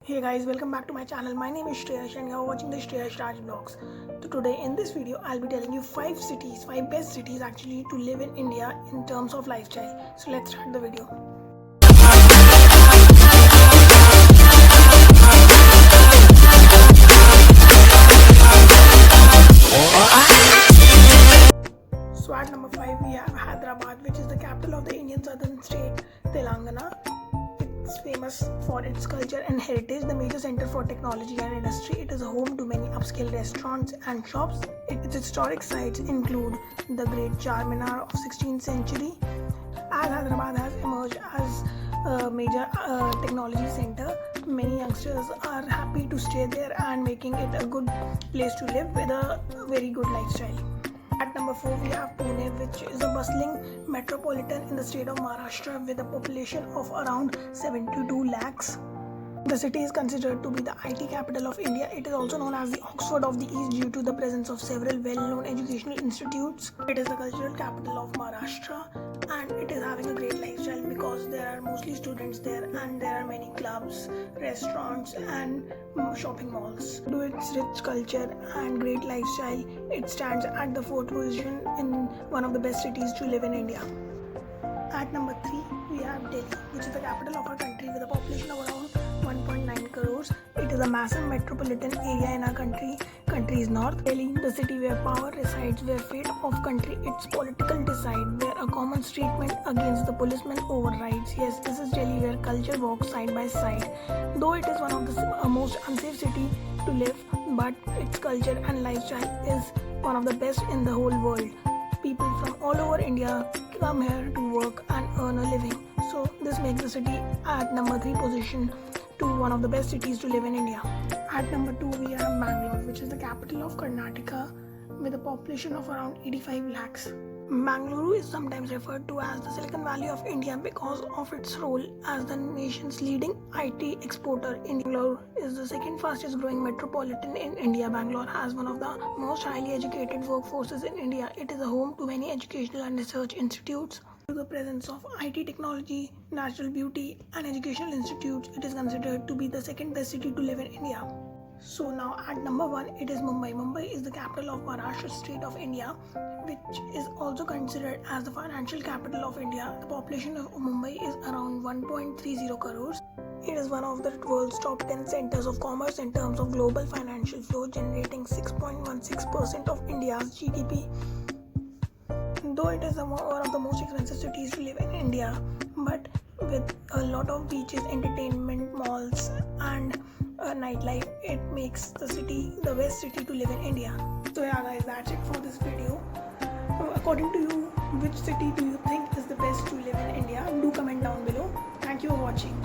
Hey guys, welcome back to my channel. My name is Shreyash and you are watching the Shreyash Raj Vlogs. So today in this video, I'll be telling you 5 best cities actually to live in India in terms of lifestyle. So let's start the video. So at number 5 we have Hyderabad, which is the capital of the Indian southern state, Telangana. It's famous for its culture and heritage, the major center for technology and industry. It is home to many upscale restaurants and shops. Its historic sites include the Great Charminar of 16th century. As Hyderabad has emerged as a major technology center, many youngsters are happy to stay there and making it a good place to live with a very good lifestyle. At number 4 we have Pune, which is a bustling metropolitan in the state of Maharashtra with a population of around 72 lakhs. The city is considered to be the IT capital of India. It is also known as the Oxford of the East due to the presence of several well-known educational institutes. It is the cultural capital of Maharashtra and it is having a great lifestyle because there are mostly students there and there are many clubs, restaurants and shopping malls. Due to its rich culture and great lifestyle, it stands at the 4th position in one of the best cities to live in India. At number 3 we have Delhi, which is the capital of our country with a population of around 1.9 crores. It is a massive metropolitan area in our country's north. Delhi, the city where power resides, where fate of country its political decide, where a common treatment against the policeman overrides. Yes, this is Delhi where culture walks side by side. Though it is one of the most unsafe city to live, but its culture and lifestyle is one of the best in the whole world. People from all over India come here to work and earn a living. So this makes the city at number 3 position to one of the best cities to live in India. At number 2 we have Bangalore, which is the capital of Karnataka with a population of around 85 lakhs. Bangalore is sometimes referred to as the Silicon Valley of India because of its role as the nation's leading IT exporter. Bangalore is the second fastest growing metropolitan in India. Bangalore has one of the most highly educated workforces in India. It is a home to many educational and research institutes. Due to the presence of IT technology, natural beauty and educational institutes, it is considered to be the second best city to live in India. So now at number 1 it is Mumbai. Mumbai is the capital of Maharashtra state of India, which is also considered as the financial capital of India. The population of Mumbai is around 1.30 crores. It is one of the world's top 10 centers of commerce in terms of global financial flow, generating 6.16% of India's GDP. Though it is one of the most expensive cities to live in India, but with a lot of beaches, entertainment, malls and nightlife, it makes the city the best city to live in India. So yeah guys, that's it for this video. According to you, which city do you think is the best to live in India? Do comment down below. Thank you for watching.